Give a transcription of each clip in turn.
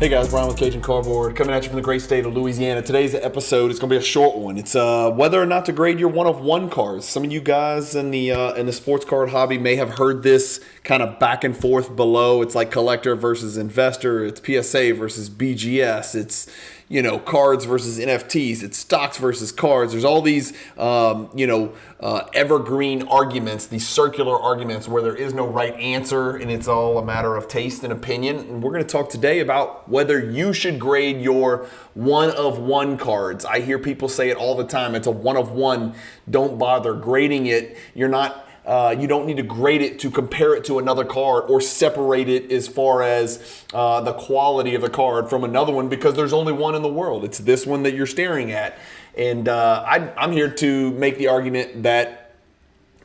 Hey guys, Brian with Cajun Cardboard coming at you from the great state of Louisiana. Today's episode is going to be a short one. It's whether or not to grade your one-of-one cards. Some of you guys in the sports card hobby may have heard this kind of back and forth below. It's like collector versus investor. It's PSA versus BGS. It's cards versus NFTs. It's stocks versus cards. There's all these evergreen arguments, these circular arguments where there is no right answer and it's all a matter of taste and opinion. And we're going to talk today about whether you should grade your one-of-one cards. I hear people say it all the time. It's a one-of-one. Don't bother grading it. You don't need to grade it to compare it to another card or separate it as far as the quality of the card from another one, because there's only one in the world. It's this one that you're staring at. And I'm here to make the argument that,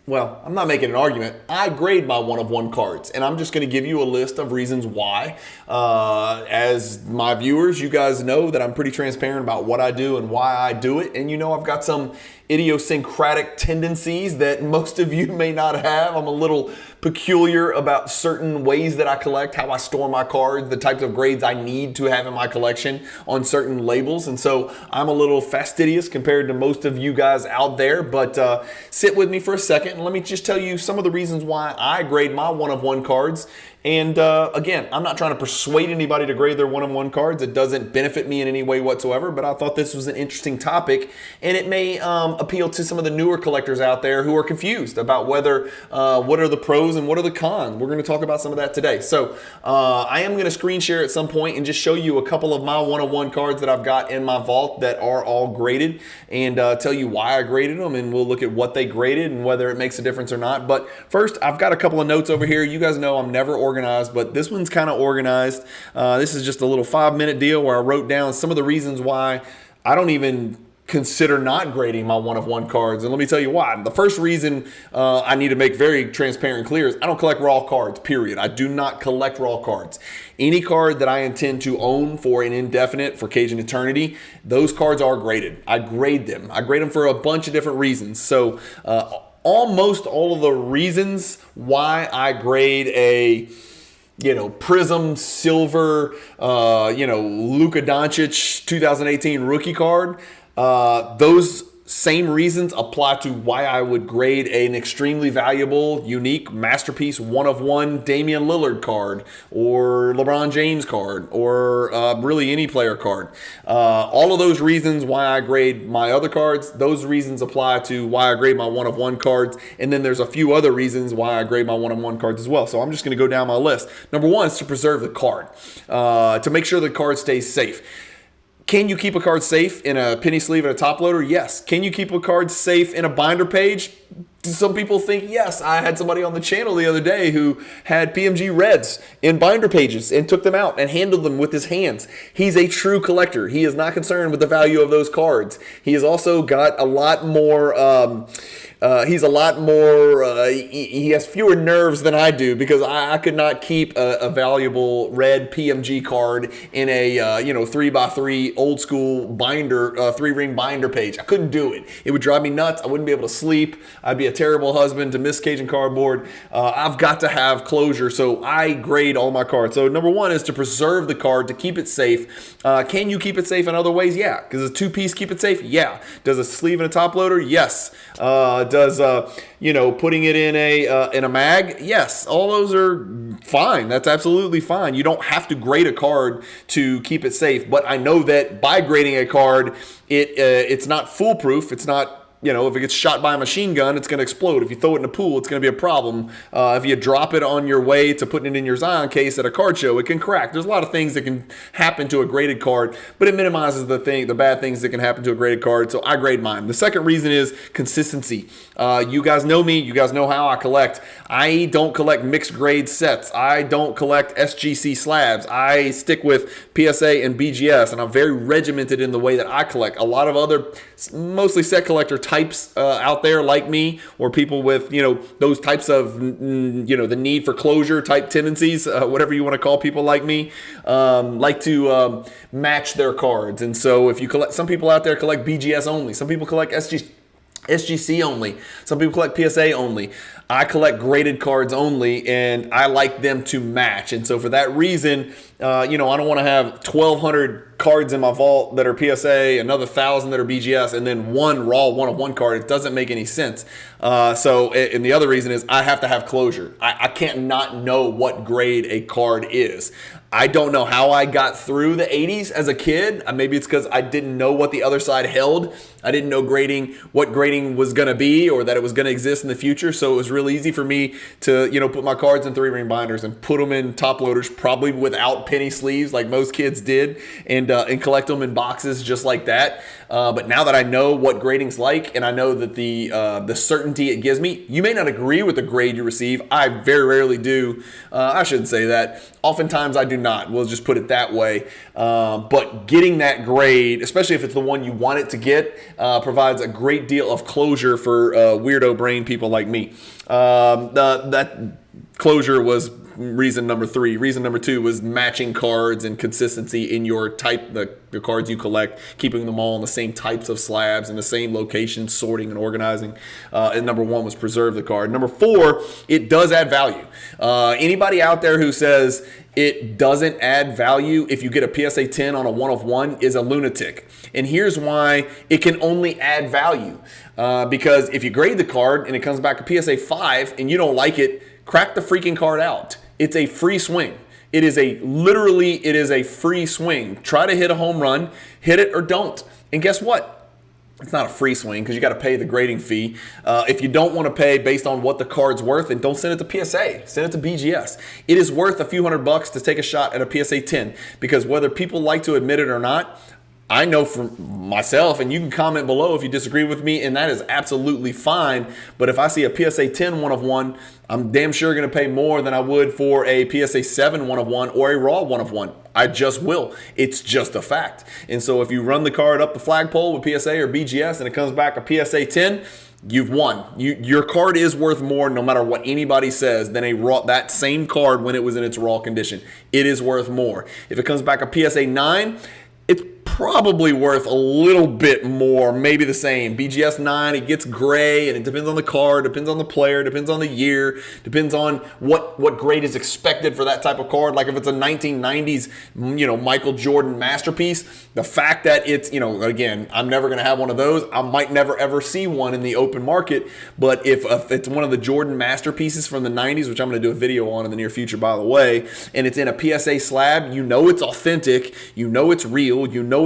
well, I'm not making an argument. I grade my one-of-one cards, and I'm just going to give you a list of reasons why. As my viewers, you guys know that I'm pretty transparent about what I do and why I do it. And I've got some idiosyncratic tendencies that most of you may not have. I'm a little peculiar about certain ways that I collect, how I store my cards, the types of grades I need to have in my collection on certain labels. And so I'm a little fastidious compared to most of you guys out there. But sit with me for a second and let me just tell you some of the reasons why I grade my one-of-one cards. And again, I'm not trying to persuade anybody to grade their one-on-one cards. It doesn't benefit me in any way whatsoever, but I thought this was an interesting topic, and it may appeal to some of the newer collectors out there who are confused about whether what are the pros and what are the cons. We're going to talk about some of that today. So I am going to screen share at some point and just show you a couple of my one-on-one cards that I've got in my vault that are all graded, and tell you why I graded them, and we'll look at what they graded and whether it makes a difference or not. But first, I've got a couple of notes over here. You guys know I'm never organized, but this one's kind of organized. This is just a little 5-minute deal where I wrote down some of the reasons why I don't even consider not grading my one-of-one cards. And let me tell you why. The first reason I need to make very transparent and clear is I don't collect raw cards, period. I do not collect raw cards. Any card that I intend to own for an indefinite, for Cajun eternity, those cards are graded. I grade them. I grade them for a bunch of different reasons. So almost all of the reasons why I grade a Prism Silver, Luka Doncic 2018 rookie card, those same reasons apply to why I would grade an extremely valuable, unique, masterpiece, one-of-one Damian Lillard card or LeBron James card or really any player card. All of those reasons why I grade my other cards, those reasons apply to why I grade my one-of-one cards. And then there's a few other reasons why I grade my one-of-one cards as well. So I'm just going to go down my list. Number one is to preserve the card, to make sure the card stays safe. Can you keep a card safe in a penny sleeve and a top loader? Yes. Can you keep a card safe in a binder page? Some people think yes. I had somebody on the channel the other day who had PMG Reds in binder pages and took them out and handled them with his hands. He's a true collector. He is not concerned with the value of those cards. He has also got a lot more... he has fewer nerves than I do, because I could not keep a valuable red PMG card in a 3x3 old school binder, 3-ring binder page. I couldn't do it. It would drive me nuts. I wouldn't be able to sleep. I'd be a terrible husband to Miss Cajun Cardboard. I've got to have closure, so I grade all my cards. So number one is to preserve the card, to keep it safe. Can you keep it safe in other ways? Yeah. Does a 2-piece keep it safe? Yeah. Does a sleeve and a top loader? Yes. Does putting it in a mag? Yes. All those are fine. That's absolutely fine. You don't have to grade a card to keep it safe. But I know that by grading a card, it's not foolproof. It's not. If it gets shot by a machine gun, it's going to explode. If you throw it in a pool, it's going to be a problem. If you drop it on your way to putting it in your Zion case at a card show, it can crack. There's a lot of things that can happen to a graded card, but it minimizes the bad things that can happen to a graded card. So I grade mine. The second reason is consistency. You guys know me. You guys know how I collect. I don't collect mixed grade sets. I don't collect SGC slabs. I stick with PSA and BGS, and I'm very regimented in the way that I collect. A lot of other, mostly set collector types out there like me, or people with those types of the need for closure type tendencies, whatever you want to call people like me, like to match their cards. And so if you collect, some people out there collect BGS only, some people collect SGC only. Some people collect PSA only. I collect graded cards only, and I like them to match. And so for that reason, I don't want to have 1,200 cards in my vault that are PSA, another 1,000 that are BGS, and then one raw one-of-one card. It doesn't make any sense. And the other reason is I have to have closure. I can't not know what grade a card is. I don't know how I got through the 80s as a kid. Maybe it's because I didn't know what the other side held. I didn't know what grading was going to be, or that it was going to exist in the future. So it was real easy for me to, put my cards in 3-ring binders and put them in top loaders, probably without penny sleeves like most kids did, and collect them in boxes just like that. But now that I know what grading's like, and I know that the certainty it gives me, you may not agree with the grade you receive. I very rarely do. I shouldn't say that. Oftentimes I do not. We'll just put it that way. But getting that grade, especially if it's the one you want it to get, provides a great deal of closure for weirdo brain people like me. That closure was reason number 3. Reason number 2 was matching cards and consistency in your type, the cards you collect, keeping them all in the same types of slabs in the same locations, sorting and organizing. And number 1 was preserve the card. Number 4, it does add value. Anybody out there who says it doesn't add value if you get a PSA 10 on a 1-of-1 is a lunatic. And here's why it can only add value. Because if you grade the card and it comes back a PSA 5 and you don't like it, crack the freaking card out. It's a free swing. It is a free swing. Try to hit a home run, hit it or don't. And guess what? It's not a free swing because you got to pay the grading fee. If you don't want to pay based on what the card's worth, then don't send it to PSA. Send it to BGS. It is worth a few $100 to take a shot at a PSA 10 because whether people like to admit it or not, I know for myself, and you can comment below if you disagree with me, and that is absolutely fine. But if I see a PSA 10 1-of-1, I'm damn sure going to pay more than I would for a PSA 7 1-of-1 or a raw 1-of-1. I just will. It's just a fact. And so if you run the card up the flagpole with PSA or BGS and it comes back a PSA 10, you've won. Your card is worth more, no matter what anybody says, than that same card when it was in its raw condition. It is worth more. If it comes back a PSA 9, it's probably worth a little bit more, maybe the same. BGS 9, it gets gray, and it depends on the card, depends on the player, depends on the year, depends on what grade is expected for that type of card. Like if it's a 1990s, Michael Jordan masterpiece, the fact that it's, again, I'm never going to have one of those. I might never ever see one in the open market, but if it's one of the Jordan masterpieces from the 90s, which I'm going to do a video on in the near future, by the way, and it's in a PSA slab, it's authentic, it's real,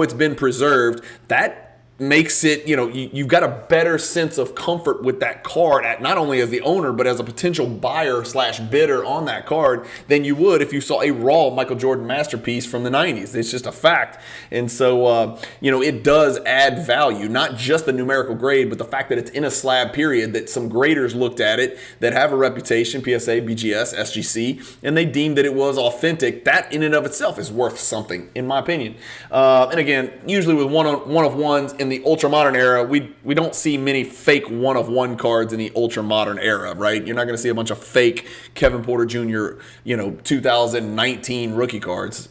it's been preserved, that makes it, you've got a better sense of comfort with that card, not only as the owner, but as a potential buyer / bidder on that card than you would if you saw a raw Michael Jordan masterpiece from the 90s. It's just a fact. And so, it does add value, not just the numerical grade, but the fact that it's in a slab period, that some graders looked at it that have a reputation, PSA, BGS, SGC, and they deemed that it was authentic. That in and of itself is worth something, in my opinion. And again, usually with one-of-ones, in the ultra modern era, we don't see many fake 1-of-1 cards in the ultra modern era, right? You're not going to see a bunch of fake Kevin Porter Jr., 2019 rookie cards.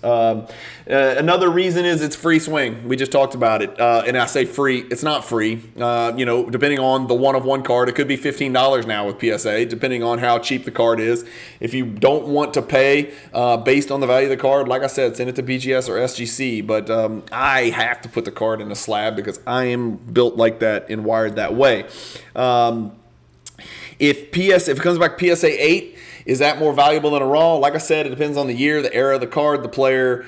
Another reason is it's free swing. We just talked about it. And I say free, it's not free. Depending on the 1-of-1 card, it could be $15 now with PSA, depending on how cheap the card is. If you don't want to pay based on the value of the card, like I said, send it to BGS or SGC. But I have to put the card in a slab because I am built like that and wired that way. If it comes back PSA 8, is that more valuable than a raw? Like I said, it depends on the year, the era of the card, the player,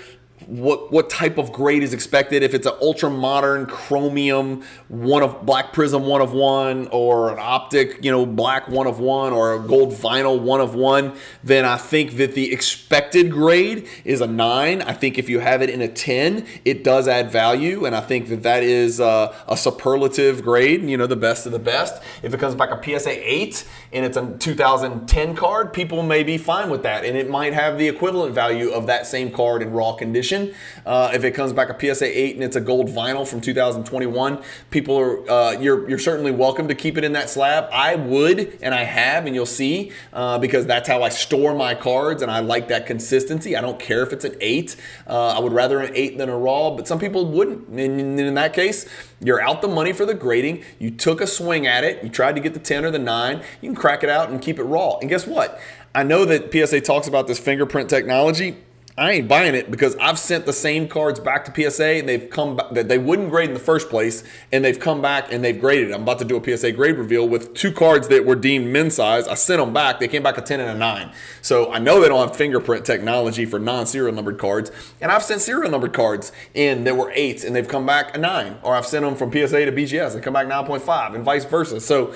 what type of grade is expected. If it's an ultra modern chromium black prism 1-of-1 or an optic black 1-of-1 or a gold vinyl 1-of-1, then I think that the expected grade is a 9. I think if you have it in a 10, it does add value, and I think that is a superlative grade, the best of the best. If it comes back a PSA 8 and it's a 2010 card, people may be fine with that, and it might have the equivalent value of that same card in raw condition. condition. If it comes back a PSA 8 and it's a gold vinyl from 2021, people are you're certainly welcome to keep it in that slab. I would, and I have, and you'll see, because that's how I store my cards, and I like that consistency. I don't care if it's an 8. I would rather an 8 than a raw, but some people wouldn't. And in that case, you're out the money for the grading. You took a swing at it. You tried to get the 10 or the 9. You can crack it out and keep it raw. And guess what? I know that PSA talks about this fingerprint technology. I ain't buying it, because I've sent the same cards back to PSA and they've come back that they wouldn't grade in the first place, and they've come back and they've graded. I'm about to do a PSA grade reveal with 2 cards that were deemed men's size. I sent them back. They came back a 10 and a 9. So I know they don't have fingerprint technology for non-serial numbered cards. And I've sent serial numbered cards in that were 8s and they've come back a 9. Or I've sent them from PSA to BGS and come back 9.5 and vice versa. So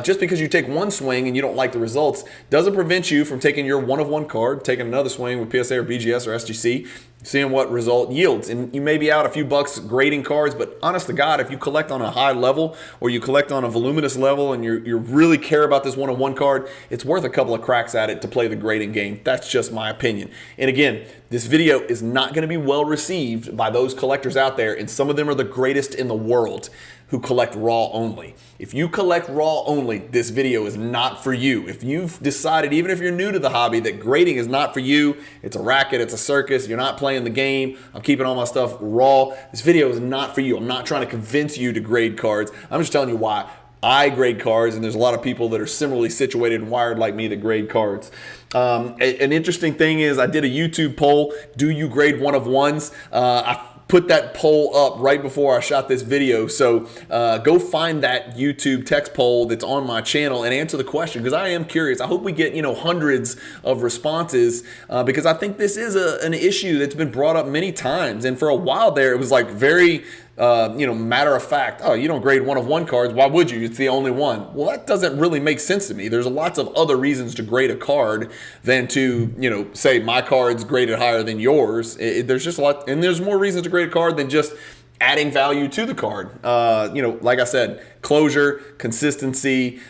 just because you take one swing and you don't like the results doesn't prevent you from taking your one-of-one card, taking another swing with PSA or BGS or SGC, seeing what result yields. And you may be out a few bucks grading cards, but honest to God, if you collect on a high level or you collect on a voluminous level and you really care about this one-on-one card, it's worth a couple of cracks at it to play the grading game. That's just my opinion. And again, this video is not going to be well received by those collectors out there, and some of them are the greatest in the world who collect raw only. If you collect raw only, this video is not for you. If you've decided, even if you're new to the hobby, that grading is not for you, it's a racket, it's a circus, you're not playing the game, I'm keeping all my stuff raw, this video is not for you. I'm not trying to convince you to grade cards. I'm just telling you why I grade cards, and there's a lot of people that are similarly situated and wired like me that grade cards. An interesting thing is I did a YouTube poll, do you grade one-of-ones? I put that poll up right before I shot this video. So go find that YouTube text poll that's on my channel and answer the question, because I am curious. I hope we get, hundreds of responses, because I think this is an issue that's been brought up many times. And for a while there, it was like very matter of fact, oh, you don't grade one-of-one cards. Why would you? It's the only one. Well, that doesn't really make sense to me. There's lots of other reasons to grade a card than to, say my card's graded higher than yours. There's just a lot, and there's more reasons to grade a card than just adding value to the card. Like I said, closure, consistency,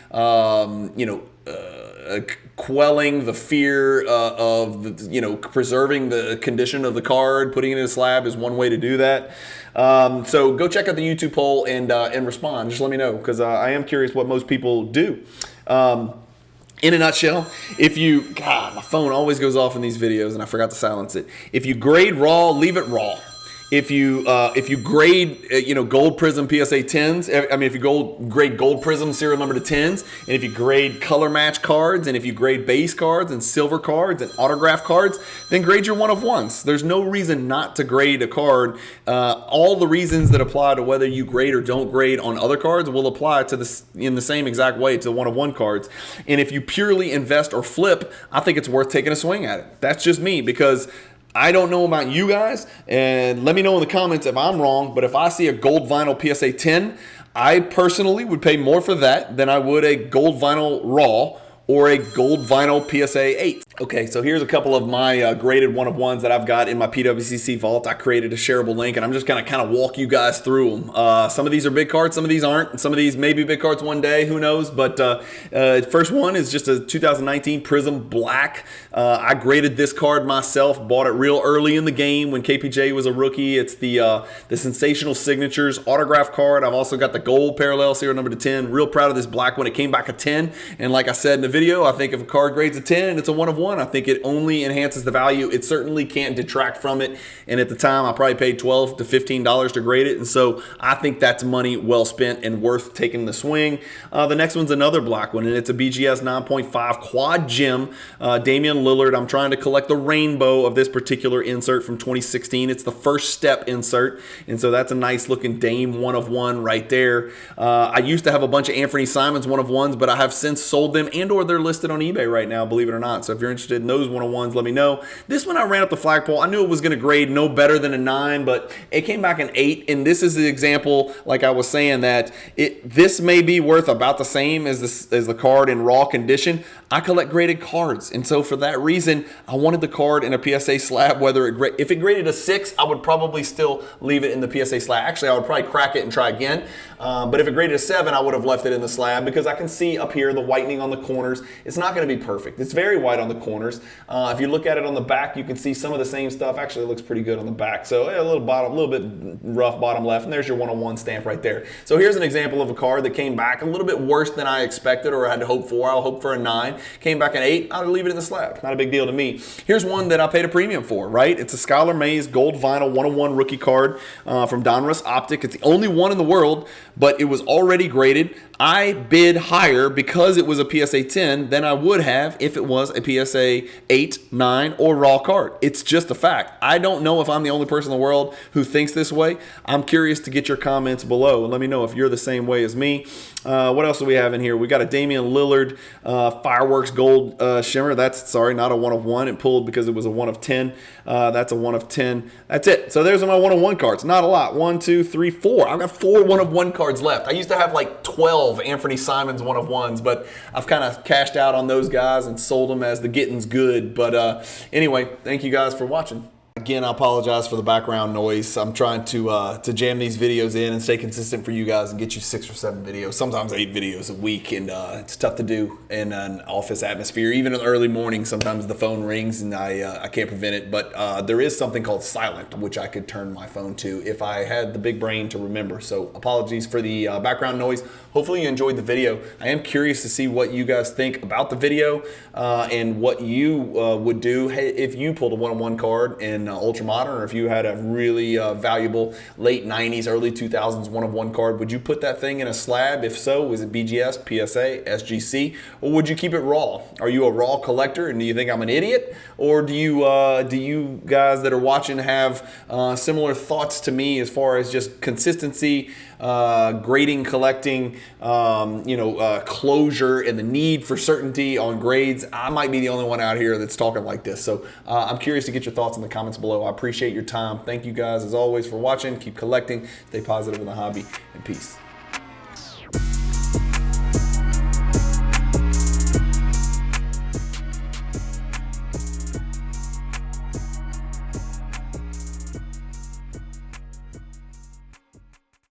quelling the fear of preserving the condition of the card, putting it in a slab is one way to do that. So go check out the YouTube poll and respond. Just let me know, because I am curious what most people do. In a nutshell, God, my phone always goes off in these videos and I forgot to silence it. If you grade raw, leave it raw. If you grade gold prism PSA 10s, if you grade gold prism serial number to 10s, and if you grade color match cards, and if you grade base cards and silver cards and autograph cards, then grade your one-of-ones. There's no reason not to grade a card. All the reasons that apply to whether you grade or don't grade on other cards will apply to this in the same exact way to the one-of-one cards. And if you purely invest or flip, I think it's worth taking a swing at it. That's just me, because I don't know about you guys, and let me know in the comments if I'm wrong, but if I see a gold vinyl PSA 10, I personally would pay more for that than I would a gold vinyl raw or a gold vinyl PSA 8. Okay, so here's a couple of my graded one-of-ones that I've got in my PWCC vault. I created a shareable link, and I'm just going to kind of walk you guys through them. Some of these are big cards, some of these aren't, and some of these may be big cards one day, who knows. But first one is just a 2019 Prism Black. I graded this card myself, bought it real early in the game when KPJ was a rookie. It's the Sensational Signatures autograph card. I've also got the gold parallel serial number to 10. Real proud of this black one. It came back a 10, and like I said in the video, I think if a card grades a 10 and it's a one-of-one, I think it only enhances the value. It certainly can't detract from it. And at the time, I probably paid $12 to $15 to grade it. And so I think that's money well spent and worth taking the swing. The next one's another black one, and it's a BGS 9.5 quad gem. Damian Lillard. I'm trying to collect the rainbow of this particular insert from 2016. It's the first step insert. And so that's a nice looking Dame one-of-one right there. I used to have a bunch of Anthony Simons one-of-ones, but I have since sold them, and or they're listed on eBay right now, believe it or not. So if you're interested in those one-on-ones, let me know. This one I ran up the flagpole. I knew it was going to grade no better than a 9, but it came back an 8. And this is the example, like I was saying, that this may be worth about the same as the card in raw condition. I collect graded cards, and so for that reason, I wanted the card in a PSA slab. If it graded a 6, I would probably still leave it in the PSA slab. Actually, I would probably crack it and try again. But if it graded a 7, I would have left it in the slab because I can see up here the whitening on the corners. It's not going to be perfect. It's very white on the corners. If you look at it on the back, you can see some of the same stuff. Actually, it looks pretty good on the back. So a little bit rough bottom left, and there's your 101 stamp right there. So here's an example of a card that came back a little bit worse than I expected or had to hope for. I'll hope for a 9. Came back an 8. I'll leave it in the slab. Not a big deal to me. Here's one that I paid a premium for, right? It's a Skylar Mays gold vinyl 101 rookie card from Donruss Optic. It's the only one in the world, but it was already graded. I bid higher because it was a PSA 10 than I would have if it was a PSA 8, 9, or raw card. It's just a fact. I don't know if I'm the only person in the world who thinks this way. I'm curious to get your comments below and let me know if you're the same way as me. What else do we have in here? We got a Damian Lillard Fireworks Gold Shimmer. That's, sorry, not a 1 of 1. It pulled because it was a 1 of 10. That's a 1 of 10. That's it. So there's my 1 of 1 cards. Not a lot. 1, 2, 3, 4. I've got 4 1 of 1 cards left. I used to have like 12 Anthony Simons 1 of 1s, but I've kind of cashed out on those guys and sold them as the getting's good. But anyway, thank you guys for watching. Again, I apologize for the background noise. I'm trying to jam these videos in and stay consistent for you guys and get you 6 or 7 videos, sometimes 8 videos a week, and it's tough to do in an office atmosphere. Even in the early morning, sometimes the phone rings and I can't prevent it, but there is something called silent, which I could turn my phone to if I had the big brain to remember. So apologies for the background noise. Hopefully you enjoyed the video. I am curious to see what you guys think about the video and what you would do if you pulled a 1 of 1 card in ultra modern, or if you had a really valuable late 90s, early 2000s 1 of 1 card. Would you put that thing in a slab? If so, was it BGS, PSA, SGC, or would you keep it raw? Are you a raw collector and do you think I'm an idiot? Or do you guys that are watching have similar thoughts to me as far as just consistency, grading, collecting, closure, and the need for certainty on grades? I might be the only one out here that's talking like this. So I'm curious to get your thoughts in the comments below. I appreciate your time. Thank you guys as always for watching. Keep collecting. Stay positive in the hobby, and peace.